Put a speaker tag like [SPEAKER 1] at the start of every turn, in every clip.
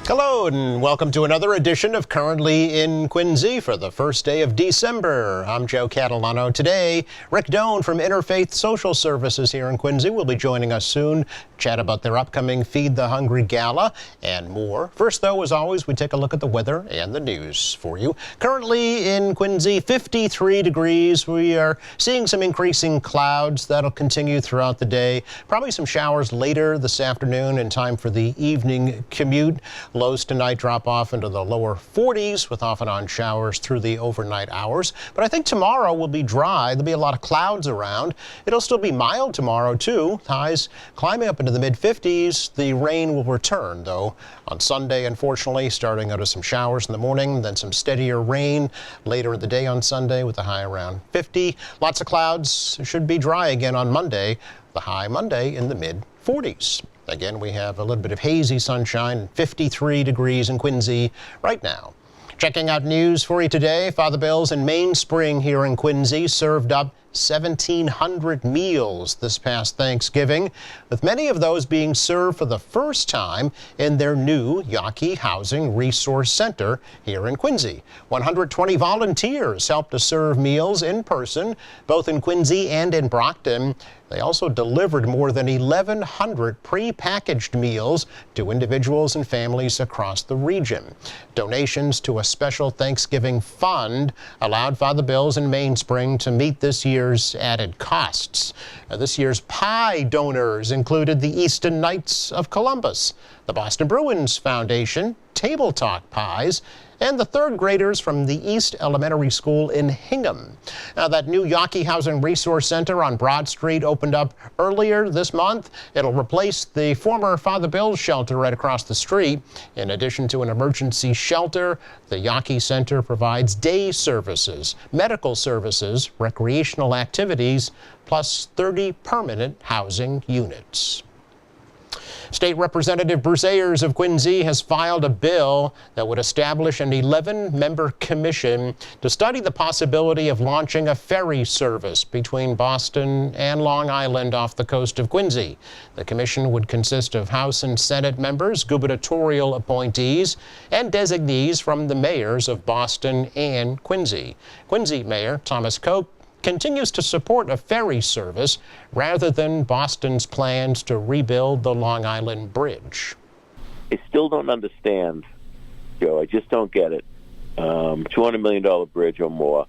[SPEAKER 1] Hello and welcome to another edition of Currently in Quincy for the first day of December. I'm Joe Catalano. Today, Rick Doan from Interfaith Social Services here in Quincy will be joining us soon to chat about their upcoming Feed the Hungry Gala and more. First, though, as always, we take a look at the weather and the news for you. Currently in Quincy, 53 degrees. We are seeing some increasing clouds that'll continue throughout the day. Probably some showers later this afternoon in time for the evening commute. Lows tonight drop off into the lower 40s with off and on showers through the overnight hours. But I think tomorrow will be dry. There'll be a lot of clouds around. It'll still be mild tomorrow, too. Highs climbing up into the mid-50s. The rain will return, though, on Sunday, unfortunately, starting out of some showers in the morning, then some steadier rain later in the day on Sunday with a high around 50. Lots of clouds. It should be dry again on Monday. The high Monday in the mid-40s. Again, we have a little bit of hazy sunshine, 53 degrees in Quincy right now. Checking out news for you today, Father Bill's in Mainspring here in Quincy served up 1,700 meals this past Thanksgiving, with many of those being served for the first time in their new Yawkey Housing Resource Center here in Quincy. 120 volunteers helped to serve meals in person, both in Quincy and in Brockton. They also delivered more than 1,100 pre-packaged meals to individuals and families across the region. Donations to a special Thanksgiving fund allowed Father Bill's in Mainspring to meet this year's added costs. This year's pie donors included the Easton Knights of Columbus, the Boston Bruins Foundation, Table Talk Pies, and the third graders from the East Elementary School in Hingham. Now, that new Yawkey Housing Resource Center on Broad Street opened up earlier this month. It'll replace the former Father Bill's shelter right across the street. In addition to an emergency shelter, the Yawkey Center provides day services, medical services, recreational activities, plus 30 permanent housing units. State Representative Bruce Ayers of Quincy has filed a bill that would establish an 11-member commission to study the possibility of launching a ferry service between Boston and Long Island off the coast of Quincy. The commission would consist of House and Senate members, gubernatorial appointees, and designees from the mayors of Boston and Quincy. Quincy Mayor Thomas Koch continues to support a ferry service rather than Boston's plans to rebuild the Long Island Bridge.
[SPEAKER 2] I still don't understand, Joe. I just don't get it. $200 million bridge or more,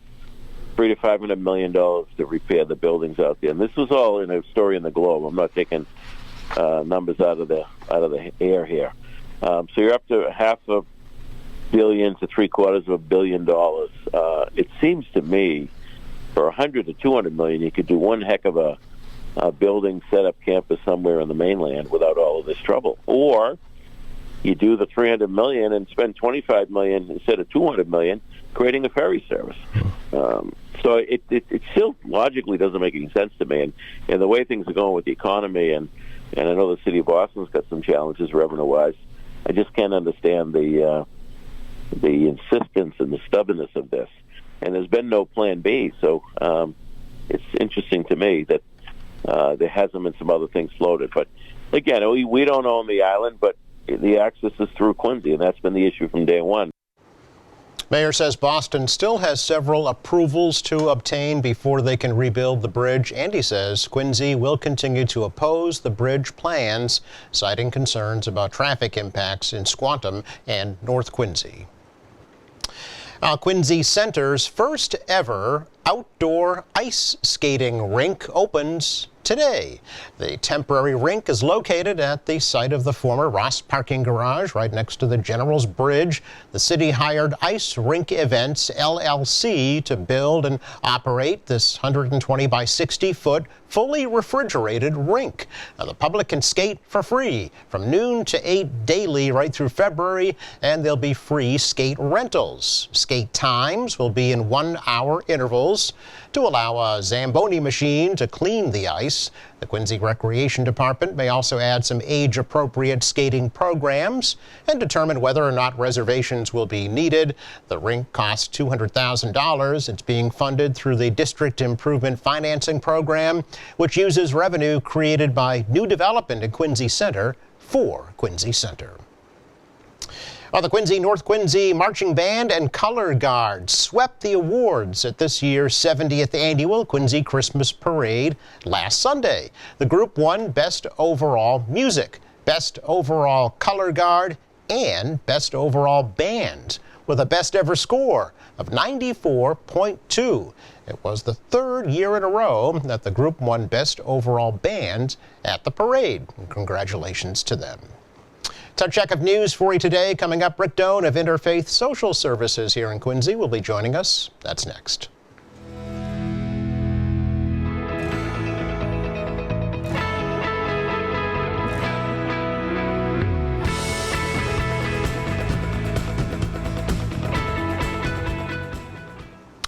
[SPEAKER 2] $300 to $500 million to repair the buildings out there. And this was all in a story in the Globe. I'm not taking numbers out of the air here. So you're up to $500 million to $750 million. It seems to me, for $100 to $200 million, you could do one heck of a building, set up campus somewhere on the mainland without all of this trouble. Or you do the $300 million and spend $25 million instead of $200 million creating a ferry service. So it still logically doesn't make any sense to me. And the way things are going with the economy, and I know the city of Boston's got some challenges revenue-wise, I just can't understand the insistence and the stubbornness of this. And there's been no plan B, so it's interesting to me that there hasn't been some other things floated. But again, we don't own the island, but the access is through Quincy, and that's been the issue from day one.
[SPEAKER 1] Mayor says Boston still has several approvals to obtain before they can rebuild the bridge, and he says Quincy will continue to oppose the bridge plans, citing concerns about traffic impacts in Squantum and North Quincy. Quincy Center's first ever outdoor ice skating rink opens today. The temporary rink is located at the site of the former Ross parking garage right next to the General's Bridge. The city hired Ice Rink Events, LLC, to build and operate this 120 by 60-foot fully refrigerated rink. Now, the public can skate for free from noon to 8 daily right through February, and there'll be free skate rentals. Skate times will be in 1-hour intervals to allow a Zamboni machine to clean the ice. The Quincy Recreation Department may also add some age-appropriate skating programs and determine whether or not reservations will be needed. The rink costs $200,000. It's being funded through the District Improvement Financing Program, which uses revenue created by new development in Quincy Center for Quincy Center. Well, the Quincy North Quincy Marching Band and Color Guard swept the awards at this year's 70th Annual Quincy Christmas Parade last Sunday. The group won Best Overall Music, Best Overall Color Guard, and Best Overall Band, with a best ever score of 94.2. It was the third year in a row that the group won Best Overall Band at the parade. Congratulations to them. Touch check of news for you today. Coming up, Rick Doan of Interfaith Social Services here in Quincy will be joining us. That's next.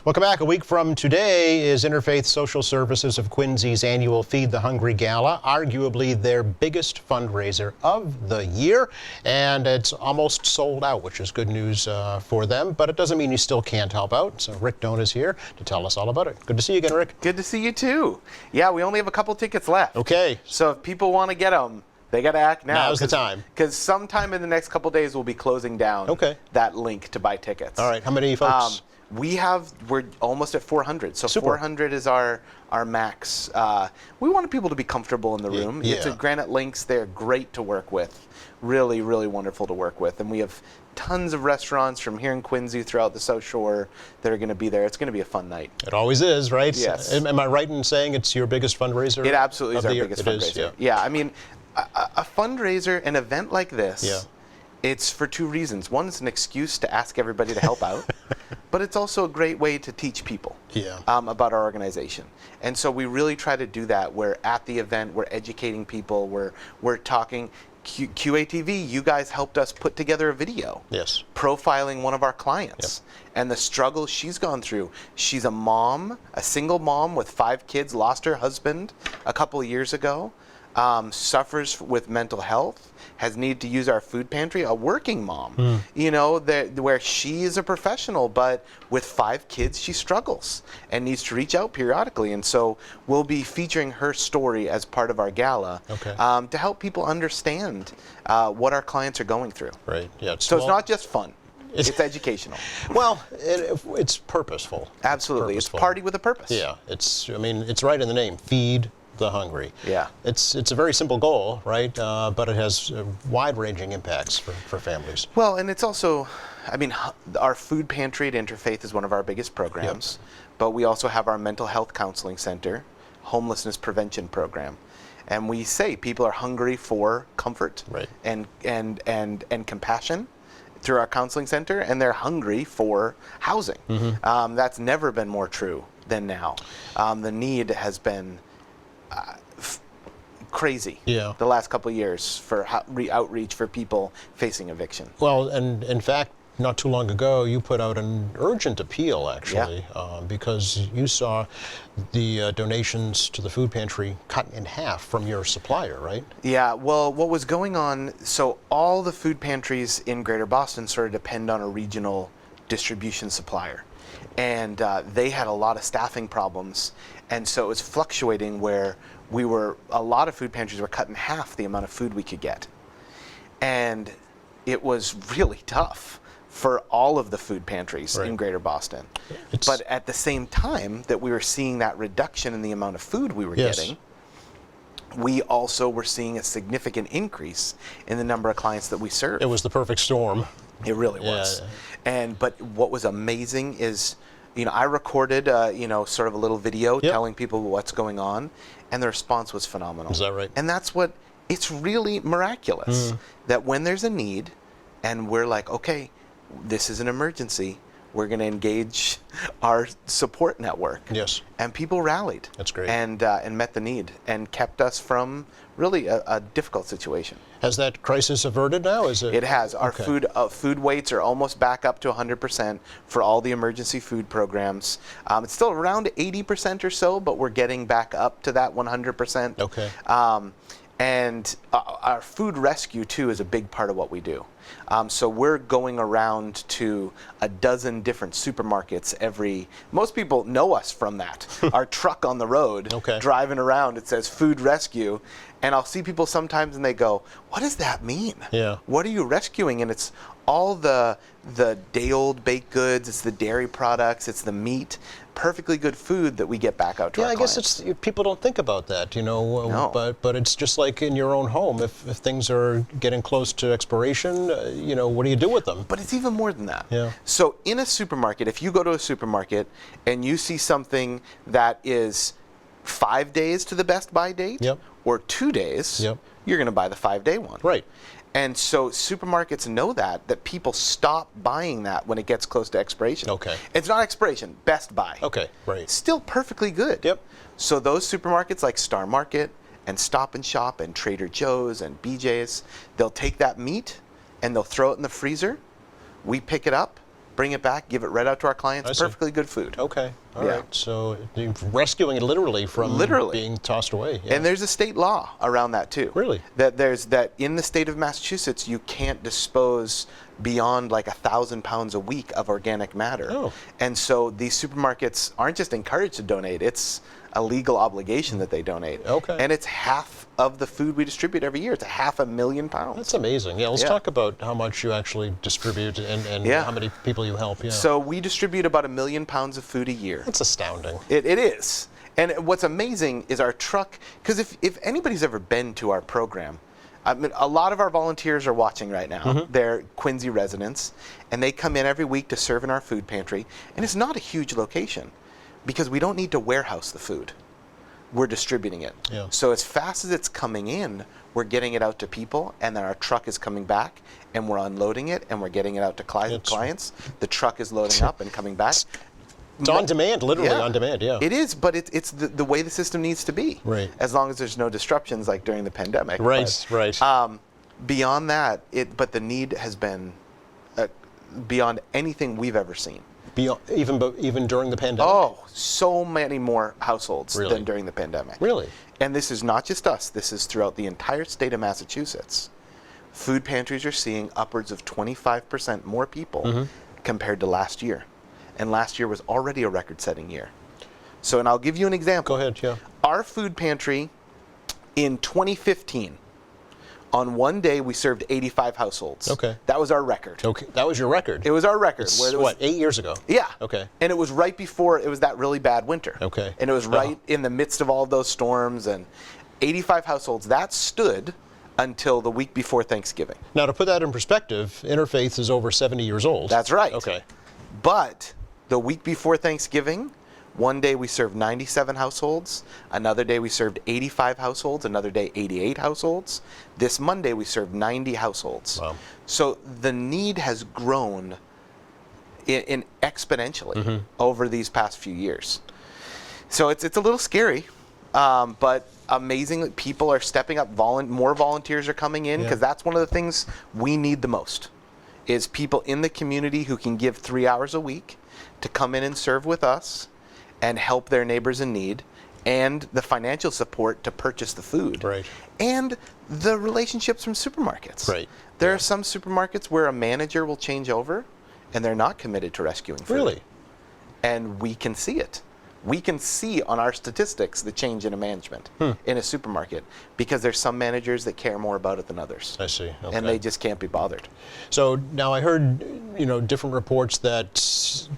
[SPEAKER 1] Welcome back. A week from today is Interfaith Social Services of Quincy's annual Feed the Hungry Gala, arguably their biggest fundraiser of the year. And it's almost sold out, which is good news for them. But it doesn't mean you still can't help out. So Rick Doan is here to tell us all about it. Good to see you again, Rick.
[SPEAKER 3] Good to see you too. Yeah, we only have a couple tickets left.
[SPEAKER 1] Okay.
[SPEAKER 3] So if people want to get them, they got to act now.
[SPEAKER 1] Now's the time.
[SPEAKER 3] Because sometime in the next couple days, we'll be closing down that link to buy tickets.
[SPEAKER 1] All right. How many folks?
[SPEAKER 3] We're almost at 400. So
[SPEAKER 1] Super.
[SPEAKER 3] 400 is our max. We wanted people to be comfortable in the room.
[SPEAKER 1] Yeah.
[SPEAKER 3] It's a Granite Links. They're great to work with. Really, really wonderful to work with. And we have tons of restaurants from here in Quincy throughout the South Shore that are going to be there. It's going to be a fun night.
[SPEAKER 1] It always is, right?
[SPEAKER 3] Yes.
[SPEAKER 1] Am I right in saying it's your biggest fundraiser?
[SPEAKER 3] It absolutely is our biggest
[SPEAKER 1] It
[SPEAKER 3] fundraiser.
[SPEAKER 1] is, yeah.
[SPEAKER 3] I mean, a fundraiser, an event like this,
[SPEAKER 1] Yeah.
[SPEAKER 3] it's for two reasons. One, it's an excuse to ask everybody to help out, but it's also a great way to teach people about our organization. And so we really try to do that. We're at the event, we're educating people, we're talking. QATV, you guys helped us put together a video profiling one of our clients and the struggles she's gone through. She's a mom, a single mom with 5 kids, lost her husband a couple of years ago, suffers with mental health, has needed to use our food pantry, a working mom, you know, where she is a professional, but with 5 kids, she struggles and needs to reach out periodically. And so we'll be featuring her story as part of our gala to help people understand what our clients are going through.
[SPEAKER 1] Right. Yeah.
[SPEAKER 3] So it's not just fun. It's educational.
[SPEAKER 1] Well, it's purposeful.
[SPEAKER 3] Absolutely. It's party with a purpose.
[SPEAKER 1] Yeah. It's right in the name. Feed the hungry.
[SPEAKER 3] Yeah.
[SPEAKER 1] It's a very simple goal, right? But it has wide-ranging impacts for families.
[SPEAKER 3] Well, and it's also, I mean, our food pantry at Interfaith is one of our biggest programs, but we also have our mental health counseling center, homelessness prevention program. And we say people are hungry for comfort and compassion through our counseling center, and they're hungry for housing. That's never been more true than now. The need has been crazy the last couple of years for outreach for people facing eviction.
[SPEAKER 1] Well, and in fact, not too long ago, you put out an urgent appeal, actually, because you saw the donations to the food pantry cut in half from your supplier, right?
[SPEAKER 3] Yeah, well, what was going on, so all the food pantries in Greater Boston sort of depend on a regional distribution supplier. And they had a lot of staffing problems. And so it was fluctuating where a lot of food pantries were cutting half the amount of food we could get. And it was really tough for all of the food pantries in Greater Boston. But at the same time that we were seeing that reduction in the amount of food we were getting, we also were seeing a significant increase in the number of clients that we serve.
[SPEAKER 1] It was the perfect storm.
[SPEAKER 3] It really was. But what was amazing is, you know, I recorded, sort of a little video telling people what's going on, and the response was phenomenal.
[SPEAKER 1] Is that right?
[SPEAKER 3] And that's it's really miraculous that when there's a need, and we're like, okay, this is an emergency, we're going to engage our support network.
[SPEAKER 1] Yes.
[SPEAKER 3] And people rallied.
[SPEAKER 1] That's great.
[SPEAKER 3] And met the need and kept us from really a difficult situation.
[SPEAKER 1] Has that crisis averted now?
[SPEAKER 3] It has. Our food weights are almost back up to 100% for all the emergency food programs. It's still around 80% or so, but we're getting back up to that 100%.
[SPEAKER 1] Okay.
[SPEAKER 3] And our food rescue, too, is a big part of what we do. So we're going around to a dozen different supermarkets most people know us from that. Our truck on the road, driving around, it says food rescue. And I'll see people sometimes and they go, what does that mean?
[SPEAKER 1] Yeah.
[SPEAKER 3] What are you rescuing? And it's all the day-old baked goods, it's the dairy products, it's the meat, perfectly good food that we get back out to our clients.
[SPEAKER 1] I guess people don't think about that,
[SPEAKER 3] No.
[SPEAKER 1] but it's just like in your own home. If things are getting close to expiration, what do you do with them?
[SPEAKER 3] But it's even more than that.
[SPEAKER 1] Yeah.
[SPEAKER 3] So in a supermarket, if you go to a supermarket and you see something that is 5 days to the best buy date, or 2 days, you're going to buy the 5-day one.
[SPEAKER 1] Right.
[SPEAKER 3] And so supermarkets know that people stop buying that when it gets close to expiration.
[SPEAKER 1] Okay.
[SPEAKER 3] It's not expiration, best buy.
[SPEAKER 1] Okay, right.
[SPEAKER 3] Still perfectly good.
[SPEAKER 1] Yep.
[SPEAKER 3] So those supermarkets like Star Market and Stop and Shop and Trader Joe's and BJ's, they'll take that meat and they'll throw it in the freezer. We pick it up, bring it back, give it right out to our clients. Perfectly good food.
[SPEAKER 1] Okay. All right. So you're rescuing it literally from being tossed away. Yeah.
[SPEAKER 3] And there's a state law around that too.
[SPEAKER 1] Really?
[SPEAKER 3] That in the state of Massachusetts, you can't dispose beyond like 1,000 pounds a week of organic matter.
[SPEAKER 1] Oh.
[SPEAKER 3] And so these supermarkets aren't just encouraged to donate, it's a legal obligation that they donate.
[SPEAKER 1] Okay.
[SPEAKER 3] And it's half of the food we distribute every year. It's 500,000 pounds.
[SPEAKER 1] That's amazing. Yeah, let's talk about how much you actually distribute and how many people you help. Yeah.
[SPEAKER 3] So we distribute about 1 million pounds of food a year.
[SPEAKER 1] That's astounding.
[SPEAKER 3] It is. And what's amazing is our truck, because if anybody's ever been to our program, I mean, a lot of our volunteers are watching right now. They're Quincy residents, and they come in every week to serve in our food pantry. And it's not a huge location because we don't need to warehouse the food. We're distributing it.
[SPEAKER 1] Yeah.
[SPEAKER 3] So as fast as it's coming in, we're getting it out to people, and then our truck is coming back, and we're unloading it, and we're getting it out to clients. The truck is loading up and coming back.
[SPEAKER 1] It's on demand, literally on demand, yeah.
[SPEAKER 3] It is, but it's the way the system needs to be.
[SPEAKER 1] Right.
[SPEAKER 3] As long as there's no disruptions like during the pandemic.
[SPEAKER 1] Right, right.
[SPEAKER 3] Beyond that, but the need has been beyond anything we've ever seen.
[SPEAKER 1] Beyond, even during the pandemic?
[SPEAKER 3] Oh, so many more households than during the pandemic.
[SPEAKER 1] Really?
[SPEAKER 3] And this is not just us. This is throughout the entire state of Massachusetts. Food pantries are seeing upwards of 25% more people compared to last year. And last year was already a record-setting year. So, and I'll give you an example.
[SPEAKER 1] Go ahead, yeah.
[SPEAKER 3] Our food pantry in 2015, on one day we served 85 households.
[SPEAKER 1] Okay.
[SPEAKER 3] That was our record.
[SPEAKER 1] Okay, that was your record?
[SPEAKER 3] It was our record.
[SPEAKER 1] It's, what, 8 years ago?
[SPEAKER 3] Yeah.
[SPEAKER 1] Okay.
[SPEAKER 3] And it was right before it was that really bad winter.
[SPEAKER 1] Okay.
[SPEAKER 3] And it was right in the midst of all of those storms, and 85 households. That stood until the week before Thanksgiving.
[SPEAKER 1] Now, to put that in perspective, Interfaith is over 70 years old.
[SPEAKER 3] That's right.
[SPEAKER 1] Okay.
[SPEAKER 3] But the week before Thanksgiving, one day we served 97 households, another day we served 85 households, another day 88 households. This Monday we served 90 households.
[SPEAKER 1] Wow.
[SPEAKER 3] So the need has grown in exponentially over these past few years. So it's a little scary, but amazing that people are stepping up. More volunteers are coming in, because that's one of the things we need the most, is people in the community who can give 3 hours a week to come in and serve with us and help their neighbors in need, and the financial support to purchase the food.
[SPEAKER 1] Right.
[SPEAKER 3] And the relationships from supermarkets.
[SPEAKER 1] Right.
[SPEAKER 3] There are some supermarkets where a manager will change over and they're not committed to rescuing food.
[SPEAKER 1] Really?
[SPEAKER 3] And we can see it. We can see on our statistics the change in a management in a supermarket, because there's some managers that care more about it than others.
[SPEAKER 1] I see. Okay.
[SPEAKER 3] And they just can't be bothered.
[SPEAKER 1] So now I heard, different reports that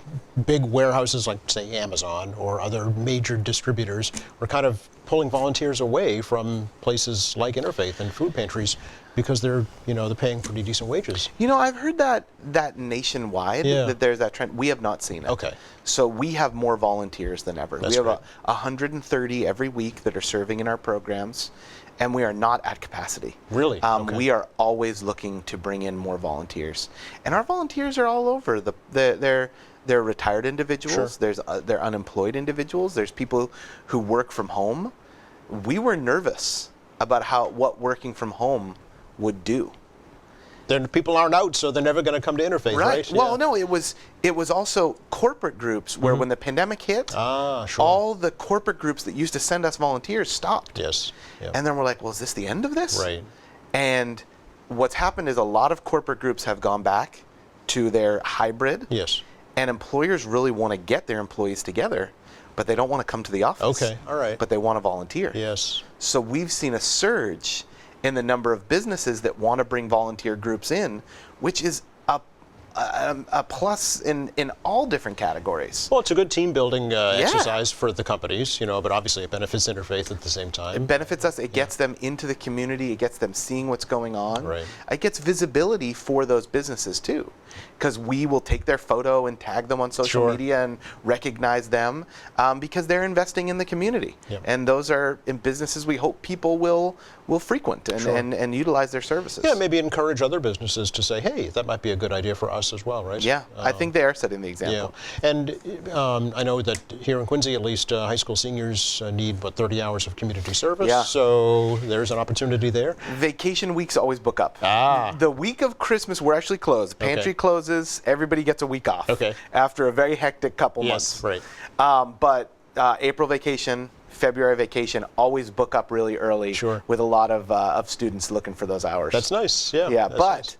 [SPEAKER 1] big warehouses like, say, Amazon or other major distributors were kind of pulling volunteers away from places like Interfaith and food pantries because they're paying pretty decent wages.
[SPEAKER 3] I've heard that nationwide, that there's that trend. We have not seen it.
[SPEAKER 1] Okay.
[SPEAKER 3] So we have more volunteers than ever.
[SPEAKER 1] That's
[SPEAKER 3] we have
[SPEAKER 1] great.
[SPEAKER 3] 130 every week that are serving in our programs, and we are not at capacity.
[SPEAKER 1] Really? Okay.
[SPEAKER 3] We are always looking to bring in more volunteers, and our volunteers are all over. They're retired individuals.
[SPEAKER 1] Sure.
[SPEAKER 3] They're unemployed individuals. There's people who work from home. We were nervous about what working from home would do.
[SPEAKER 1] Then people aren't out, so they're never going to come to Interfaith, right?
[SPEAKER 3] Well, no, it was also corporate groups where when the pandemic hit,
[SPEAKER 1] sure.
[SPEAKER 3] all the corporate groups that used to send us volunteers stopped.
[SPEAKER 1] Yes. Yep.
[SPEAKER 3] And then we're like, well, is this the end of this?
[SPEAKER 1] Right.
[SPEAKER 3] And what's happened is a lot of corporate groups have gone back to their hybrid.
[SPEAKER 1] Yes.
[SPEAKER 3] And employers really want to get their employees together, but they don't want to come to the office.
[SPEAKER 1] Okay, all right.
[SPEAKER 3] But they want to volunteer.
[SPEAKER 1] Yes.
[SPEAKER 3] So we've seen a surge in the number of businesses that want to bring volunteer groups in, which is a plus in all different categories.
[SPEAKER 1] Well, it's a good team building exercise for the companies, but obviously it benefits Interfaith at the same time.
[SPEAKER 3] It benefits us. It gets them into the community. It gets them seeing what's going on.
[SPEAKER 1] Right.
[SPEAKER 3] It gets visibility for those businesses too, because we will take their photo and tag them on social
[SPEAKER 1] Sure.
[SPEAKER 3] media and recognize them because they're investing in the community.
[SPEAKER 1] Yep.
[SPEAKER 3] And those are in businesses we hope people will frequent and,
[SPEAKER 1] Sure.
[SPEAKER 3] and utilize their services.
[SPEAKER 1] Yeah, maybe encourage other businesses to say, hey, that might be a good idea for us as well, right?
[SPEAKER 3] Yeah, I think they are setting the example.
[SPEAKER 1] Yeah, and I know that here in Quincy, at least, high school seniors need, 30 hours of community service?
[SPEAKER 3] Yeah.
[SPEAKER 1] So there's an opportunity there.
[SPEAKER 3] Vacation weeks always book up.
[SPEAKER 1] Ah.
[SPEAKER 3] The week of Christmas, we're actually closed. Pantry
[SPEAKER 1] Okay.
[SPEAKER 3] closes. Everybody gets a week off.
[SPEAKER 1] Okay.
[SPEAKER 3] After a very hectic couple
[SPEAKER 1] Yes,
[SPEAKER 3] months.
[SPEAKER 1] right.
[SPEAKER 3] But April vacation, February vacation, always book up really early.
[SPEAKER 1] Sure.
[SPEAKER 3] With a lot of students looking for those hours.
[SPEAKER 1] That's nice, yeah.
[SPEAKER 3] Yeah,
[SPEAKER 1] that's
[SPEAKER 3] but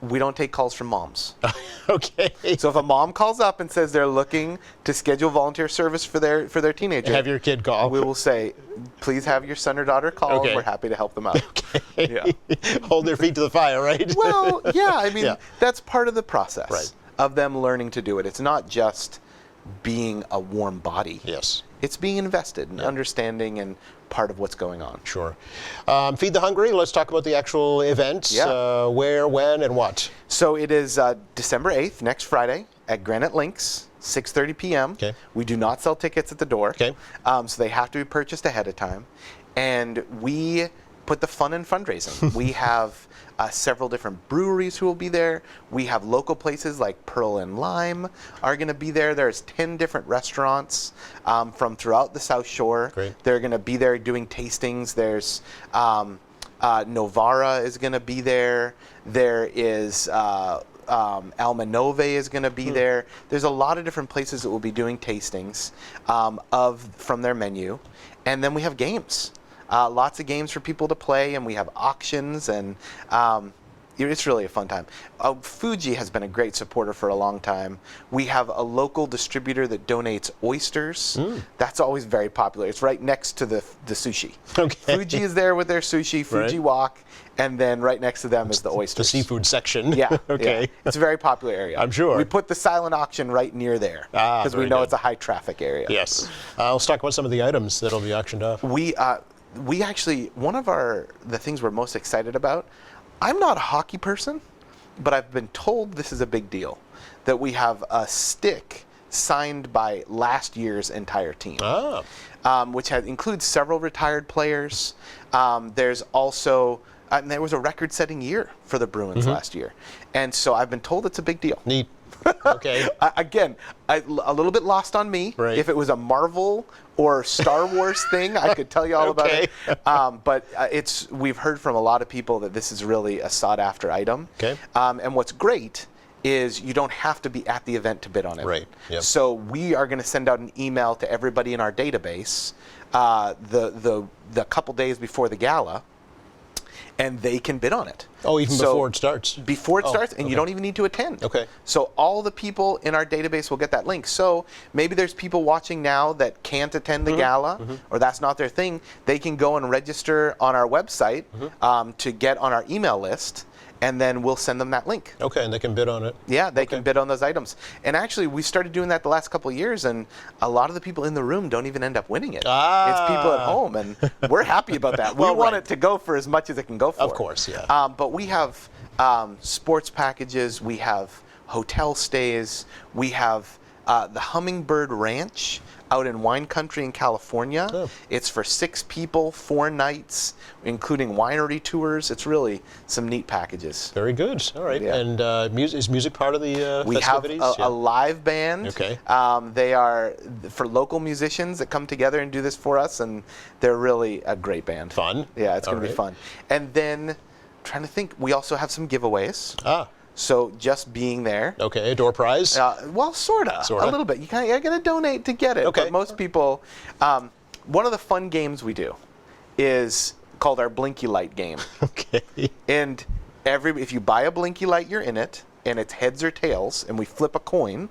[SPEAKER 3] we don't take calls from moms.
[SPEAKER 1] nice. Okay.
[SPEAKER 3] So if a mom calls up and says they're looking to schedule volunteer service for their teenager,
[SPEAKER 1] Have your kid call.
[SPEAKER 3] we will say, please have your son or daughter call.
[SPEAKER 1] Okay.
[SPEAKER 3] And we're happy to help them out. Yeah.
[SPEAKER 1] Hold their feet to the fire, right?
[SPEAKER 3] Well, yeah, I mean,
[SPEAKER 1] Yeah.
[SPEAKER 3] that's part of the process
[SPEAKER 1] Right.
[SPEAKER 3] of them learning to do it. It's not just being a warm body.
[SPEAKER 1] Yes.
[SPEAKER 3] It's being invested and understanding and part of what's going on.
[SPEAKER 1] Sure. Feed the Hungry, let's talk about the actual event.
[SPEAKER 3] Yeah.
[SPEAKER 1] Where, when, and what?
[SPEAKER 3] So it is December 8th, next Friday, at Granite Links, 6:30 p.m.
[SPEAKER 1] Okay.
[SPEAKER 3] We do not sell tickets at the door.
[SPEAKER 1] Okay.
[SPEAKER 3] So they have to be purchased ahead of time. And we put the fun in fundraising. We have several different breweries who will be there. We have local places like Pearl and Lime are going to be there. There's 10 different restaurants from throughout the South Shore.
[SPEAKER 1] Great.
[SPEAKER 3] They're going to be there doing tastings. There's Novara is going to be there. There is Alma Nove is going to be there. There's a lot of different places that will be doing tastings from their menu. And then we have games. Lots of games for people to play, and we have auctions, and it's really a fun time. Fuji has been a great supporter for a long time. We have a local distributor that donates oysters. That's always very popular. It's right next to the sushi.
[SPEAKER 1] Okay.
[SPEAKER 3] Fuji is there with their sushi, Fuji
[SPEAKER 1] Right.
[SPEAKER 3] Wok, and then right next to them is the
[SPEAKER 1] The
[SPEAKER 3] oysters.
[SPEAKER 1] seafood section.
[SPEAKER 3] Yeah.
[SPEAKER 1] Okay.
[SPEAKER 3] Yeah. It's a very popular area.
[SPEAKER 1] I'm sure.
[SPEAKER 3] We put the silent auction right near there
[SPEAKER 1] Ah,
[SPEAKER 3] because we
[SPEAKER 1] very
[SPEAKER 3] know
[SPEAKER 1] good.
[SPEAKER 3] it's a high traffic area.
[SPEAKER 1] Yes. Let's talk about some of the items that'll be auctioned off.
[SPEAKER 3] We actually, one of the things we're most excited about, I'm not a hockey person, but I've been told this is a big deal, that we have a stick signed by last year's entire team. Which includes several retired players. There's also, there was a record-setting year for the Bruins last year. And so I've been told it's a big deal.
[SPEAKER 1] Neat. Okay.
[SPEAKER 3] Again, a little bit lost on me.
[SPEAKER 1] Right.
[SPEAKER 3] If it was a Marvel or Star Wars thing, I could tell you all about it. But we've heard from a lot of people that this is really a sought-after item.
[SPEAKER 1] Okay.
[SPEAKER 3] And what's great is you don't have to be at the event to bid on it.
[SPEAKER 1] Right, yep.
[SPEAKER 3] So we are going to send out an email to everybody in our database the couple days before the gala, and they can bid on it.
[SPEAKER 1] Oh, even before it starts?
[SPEAKER 3] Before it starts, and you don't even need to attend.
[SPEAKER 1] Okay.
[SPEAKER 3] So all the people in our database will get that link. So maybe there's people watching now that can't attend the gala, or that's not their thing. They can go and register on our website to get on our email list, and then we'll send them that link.
[SPEAKER 1] Okay, and they can bid on it.
[SPEAKER 3] Yeah, they can bid on those items. And actually, we started doing that the last couple of years, and a lot of the people in the room don't even end up winning it. It's people at home, and we're happy about that.
[SPEAKER 1] Well,
[SPEAKER 3] we want
[SPEAKER 1] right.
[SPEAKER 3] it to go for as much as it can go for.
[SPEAKER 1] Of course, yeah.
[SPEAKER 3] But we have sports packages, we have hotel stays, we have the Hummingbird Ranch out in wine country in California.
[SPEAKER 1] Oh.
[SPEAKER 3] It's for 6 people, 4 nights, including winery tours. It's really some neat packages.
[SPEAKER 1] Very good. All right.
[SPEAKER 3] Yeah.
[SPEAKER 1] And is music part of the
[SPEAKER 3] We have
[SPEAKER 1] festivities?
[SPEAKER 3] a live band.
[SPEAKER 1] Okay.
[SPEAKER 3] They are for local musicians that come together and do this for us, and they're really a great band.
[SPEAKER 1] Fun.
[SPEAKER 3] Yeah, it's going
[SPEAKER 1] All
[SPEAKER 3] to be
[SPEAKER 1] right.
[SPEAKER 3] fun. And then, trying to think, we also have some giveaways. So just being there.
[SPEAKER 1] Okay, a door prize.
[SPEAKER 3] Well, sorta.
[SPEAKER 1] Sorta.
[SPEAKER 3] A little bit. You got to donate to get it.
[SPEAKER 1] Okay.
[SPEAKER 3] But most people, one of the fun games we do is called our Blinky Light game.
[SPEAKER 1] Okay.
[SPEAKER 3] And If you buy a Blinky light, you're in it, and it's heads or tails, and we flip a coin.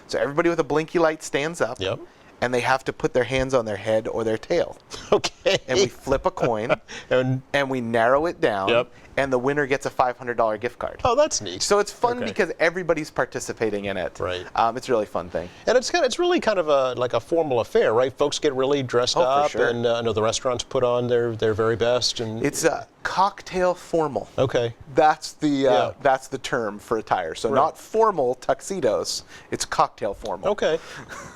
[SPEAKER 3] So everybody with a Blinky light stands up.
[SPEAKER 1] Yep.
[SPEAKER 3] And they have to put their hands on their head or their tail.
[SPEAKER 1] Okay.
[SPEAKER 3] And we flip a coin, and we narrow it down,
[SPEAKER 1] Yep.
[SPEAKER 3] and the winner gets a $500 gift card.
[SPEAKER 1] Oh, that's neat.
[SPEAKER 3] So it's fun
[SPEAKER 1] Okay.
[SPEAKER 3] because everybody's participating in it.
[SPEAKER 1] Right.
[SPEAKER 3] It's a really fun thing.
[SPEAKER 1] And it's really kind of like a formal affair, right? Folks get really dressed up,
[SPEAKER 3] for sure.
[SPEAKER 1] and I know the restaurants put on their very best. And
[SPEAKER 3] It's a cocktail formal.
[SPEAKER 1] okay.
[SPEAKER 3] That's the
[SPEAKER 1] Yeah.
[SPEAKER 3] that's the term for attire. So
[SPEAKER 1] Right.
[SPEAKER 3] not formal tuxedos. It's cocktail formal.
[SPEAKER 1] Okay.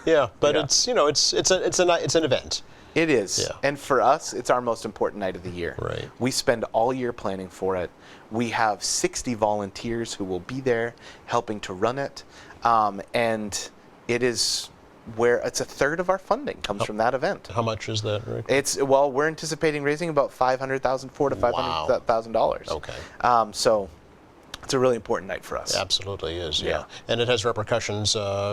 [SPEAKER 1] Yeah, but
[SPEAKER 3] Yeah.
[SPEAKER 1] it's an event.
[SPEAKER 3] It is.
[SPEAKER 1] Yeah.
[SPEAKER 3] And for us, it's our most important night of the year.
[SPEAKER 1] Right.
[SPEAKER 3] We spend all year planning for it. We have 60 volunteers who will be there helping to run it. And it is where it's a third of our funding comes from that event.
[SPEAKER 1] How much is that, Rick?
[SPEAKER 3] We're anticipating raising about $400,000 to $500,000.
[SPEAKER 1] Okay.
[SPEAKER 3] So it's a really important night for us.
[SPEAKER 1] Absolutely is.
[SPEAKER 3] Yeah.
[SPEAKER 1] And it has repercussions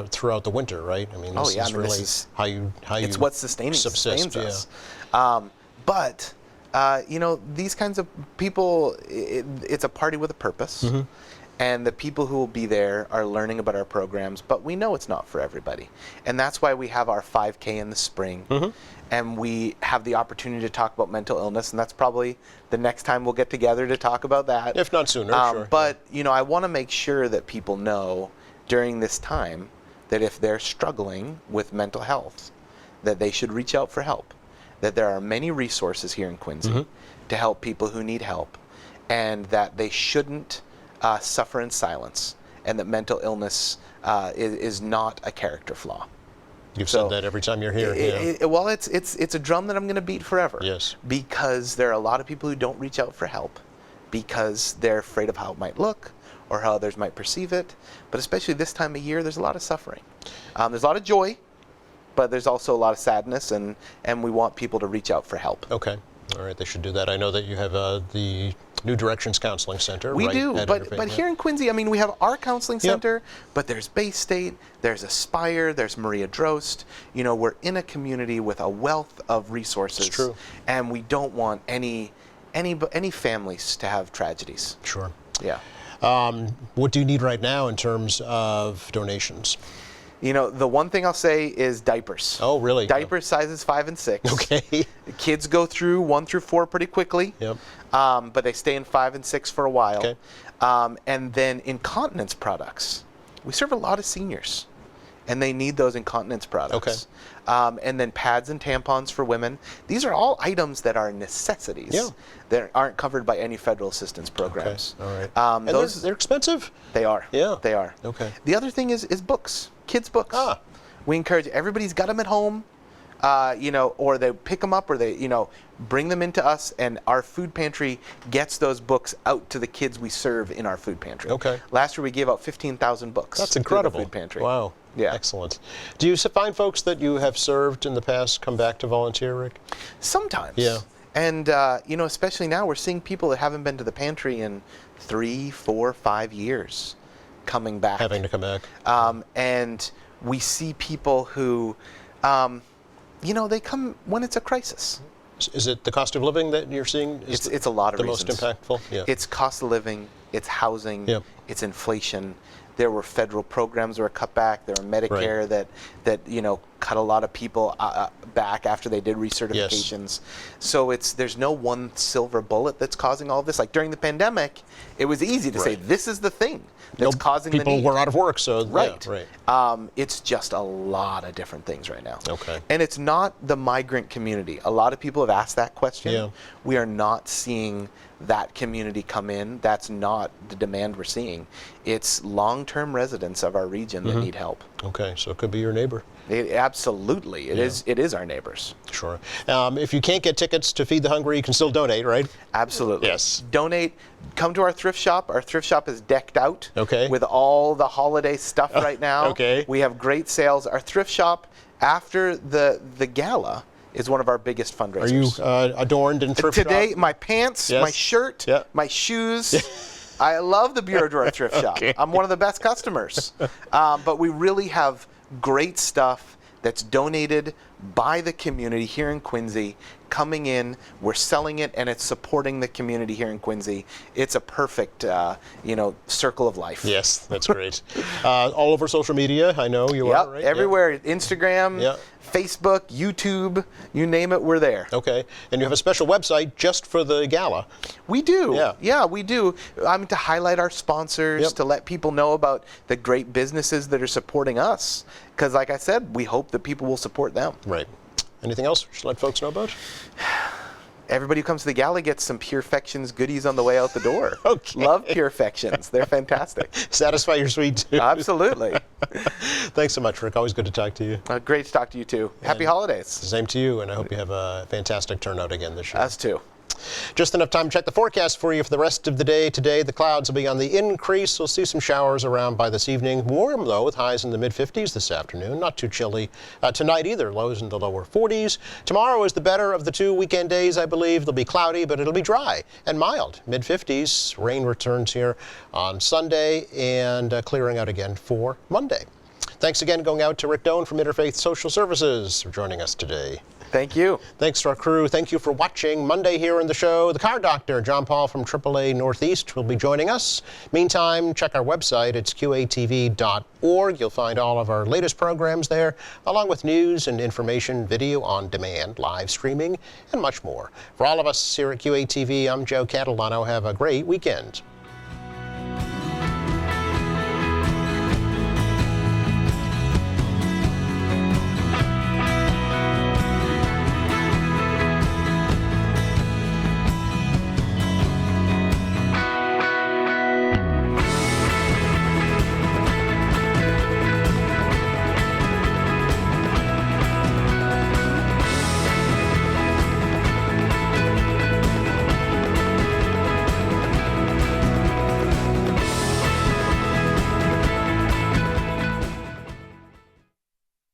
[SPEAKER 1] throughout the winter, right? I mean, this is really
[SPEAKER 3] this is
[SPEAKER 1] how you
[SPEAKER 3] it's what sustains
[SPEAKER 1] subsist.
[SPEAKER 3] us. But these kinds of people, it's a party with a purpose.
[SPEAKER 1] Mm-hmm.
[SPEAKER 3] And the people who will be there are learning about our programs, but we know it's not for everybody. And that's why we have our 5K in the spring.
[SPEAKER 1] Mm-hmm.
[SPEAKER 3] And we have the opportunity to talk about mental illness, and that's probably the next time we'll get together to talk about that.
[SPEAKER 1] If not sooner, sure.
[SPEAKER 3] But, I want to make sure that people know during this time that if they're struggling with mental health, that they should reach out for help. That there are many resources here in Quincy to help people who need help, and that they shouldn't suffer in silence, and that mental illness is not a character flaw.
[SPEAKER 1] You've said that every time you're here.
[SPEAKER 3] It's a drum that I'm going to beat forever.
[SPEAKER 1] Yes.
[SPEAKER 3] Because there are a lot of people who don't reach out for help because they're afraid of how it might look or how others might perceive it. But especially this time of year, there's a lot of suffering. There's a lot of joy, but there's also a lot of sadness, and we want people to reach out for help.
[SPEAKER 1] Okay. All right, they should do that. I know that you have the New Directions Counseling Center.
[SPEAKER 3] We
[SPEAKER 1] right
[SPEAKER 3] do,
[SPEAKER 1] at
[SPEAKER 3] but
[SPEAKER 1] Interfaith.
[SPEAKER 3] here in Quincy, I mean, we have our counseling
[SPEAKER 1] Yep.
[SPEAKER 3] center, but there's Bay State, there's Aspire, there's Maria Drost. We're in a community with a wealth of resources.
[SPEAKER 1] It's true.
[SPEAKER 3] And we don't want any families to have tragedies.
[SPEAKER 1] Sure.
[SPEAKER 3] Yeah.
[SPEAKER 1] What do you need right now in terms of donations?
[SPEAKER 3] The one thing I'll say is diapers.
[SPEAKER 1] Oh, really?
[SPEAKER 3] Diapers sizes 5 and 6.
[SPEAKER 1] Okay.
[SPEAKER 3] Kids go through 1 through 4 pretty quickly.
[SPEAKER 1] Yep.
[SPEAKER 3] But they stay in 5 and 6 for a while.
[SPEAKER 1] Okay.
[SPEAKER 3] And then incontinence products. We serve a lot of seniors, and they need those incontinence products.
[SPEAKER 1] Okay.
[SPEAKER 3] And then pads and tampons for women. These are all items that are necessities
[SPEAKER 1] Yeah.
[SPEAKER 3] that aren't covered by any federal assistance programs.
[SPEAKER 1] All right. And
[SPEAKER 3] Those
[SPEAKER 1] they're expensive?
[SPEAKER 3] they are.
[SPEAKER 1] Yeah.
[SPEAKER 3] They are.
[SPEAKER 1] Okay.
[SPEAKER 3] The other thing is books, kids' books.
[SPEAKER 1] Ah.
[SPEAKER 3] We encourage everybody's got them at home, or they pick them up, or they, bring them into us, and our food pantry gets those books out to the kids we serve in our food pantry.
[SPEAKER 1] Okay.
[SPEAKER 3] Last year we gave out 15,000 books.
[SPEAKER 1] That's
[SPEAKER 3] to the
[SPEAKER 1] incredible.
[SPEAKER 3] food pantry.
[SPEAKER 1] Wow.
[SPEAKER 3] Yeah.
[SPEAKER 1] Excellent. Do you find folks that you have served in the past come back to volunteer, Rick?
[SPEAKER 3] Sometimes.
[SPEAKER 1] Yeah.
[SPEAKER 3] And especially now, we're seeing people that haven't been to the pantry in 3, 4, 5 years coming back.
[SPEAKER 1] Having to come back.
[SPEAKER 3] And we see people who, they come when it's a crisis.
[SPEAKER 1] Is it the cost of living that you're seeing?
[SPEAKER 3] It's a lot of
[SPEAKER 1] the
[SPEAKER 3] reasons.
[SPEAKER 1] most impactful? Yeah.
[SPEAKER 3] It's cost of living, it's housing,
[SPEAKER 1] Yep.
[SPEAKER 3] it's inflation. There were federal programs that were cut back. There were Medicare that cut a lot of people back after they did recertifications. So there's no one silver bullet that's causing all of this. Like during the pandemic, it was easy to say this is the thing that's causing the need.
[SPEAKER 1] People were out of work, so
[SPEAKER 3] Right.
[SPEAKER 1] Yeah, right.
[SPEAKER 3] It's just a lot of different things right now.
[SPEAKER 1] Okay.
[SPEAKER 3] And it's not the migrant community. A lot of people have asked that question.
[SPEAKER 1] Yeah.
[SPEAKER 3] We are not seeing that community come in. That's not the demand we're seeing. It's long-term residents of our region that need help.
[SPEAKER 1] Okay, so it could be your neighbor.
[SPEAKER 3] Absolutely. It is our neighbors.
[SPEAKER 1] Sure. If you can't get tickets to Feed the Hungry, you can still donate, right?
[SPEAKER 3] Absolutely.
[SPEAKER 1] Yes.
[SPEAKER 3] Donate. Come to our thrift shop. Our thrift shop is decked out with all the holiday stuff right now.
[SPEAKER 1] Okay.
[SPEAKER 3] We have great sales. Our thrift shop, after the gala, is one of our biggest fundraisers.
[SPEAKER 1] Are you adorned in thrift
[SPEAKER 3] Today,
[SPEAKER 1] shop?
[SPEAKER 3] my pants,
[SPEAKER 1] Yes.
[SPEAKER 3] my shirt,
[SPEAKER 1] Yeah.
[SPEAKER 3] my shoes. I love the Bureau Drawer thrift shop.
[SPEAKER 1] Okay.
[SPEAKER 3] I'm one of the best customers. But we really have great stuff that's donated by the community here in Quincy, coming in, we're selling it, and it's supporting the community here in Quincy. It's a perfect, circle of life.
[SPEAKER 1] Yes, that's great. All over social media, I know you are, right?
[SPEAKER 3] Everywhere. Yep. Instagram, Facebook, YouTube, you name it, we're there.
[SPEAKER 1] Okay, and you have a special website just for the gala.
[SPEAKER 3] We do. Yeah, we do. To highlight our sponsors, to let people know about the great businesses that are supporting us. Because like I said, we hope that people will support them.
[SPEAKER 1] Right. Anything else you should let folks know about?
[SPEAKER 3] Everybody who comes to the gala gets some Purefections goodies on the way out the door.
[SPEAKER 1] Okay.
[SPEAKER 3] Love Purefections. They're fantastic.
[SPEAKER 1] Satisfy your sweet tooth.
[SPEAKER 3] Absolutely.
[SPEAKER 1] Thanks so much, Rick. Always good to talk to you.
[SPEAKER 3] Great to talk to you, too. Happy holidays.
[SPEAKER 1] Same to you, and I hope you have a fantastic turnout again this year.
[SPEAKER 3] Us, too.
[SPEAKER 1] Just enough time to check the forecast for you for the rest of the day. Today, the clouds will be on the increase. We'll see some showers around by this evening. Warm, though, with highs in the mid-50s this afternoon. Not too chilly tonight either. Lows in the lower 40s. Tomorrow is the better of the 2 weekend days, I believe. It'll be cloudy, but it'll be dry and mild. Mid-50s. Rain returns here on Sunday and clearing out again for Monday. Thanks again going out to Rick Doan from Interfaith Social Services for joining us today.
[SPEAKER 3] Thank you.
[SPEAKER 1] Thanks to our crew. Thank you for watching. Monday here in the show, the car doctor, John Paul from AAA Northeast, will be joining us. Meantime, check our website. It's qatv.org. You'll find all of our latest programs there, along with news and information, video on demand, live streaming, and much more. For all of us here at QATV, I'm Joe Catalano. Have a great weekend.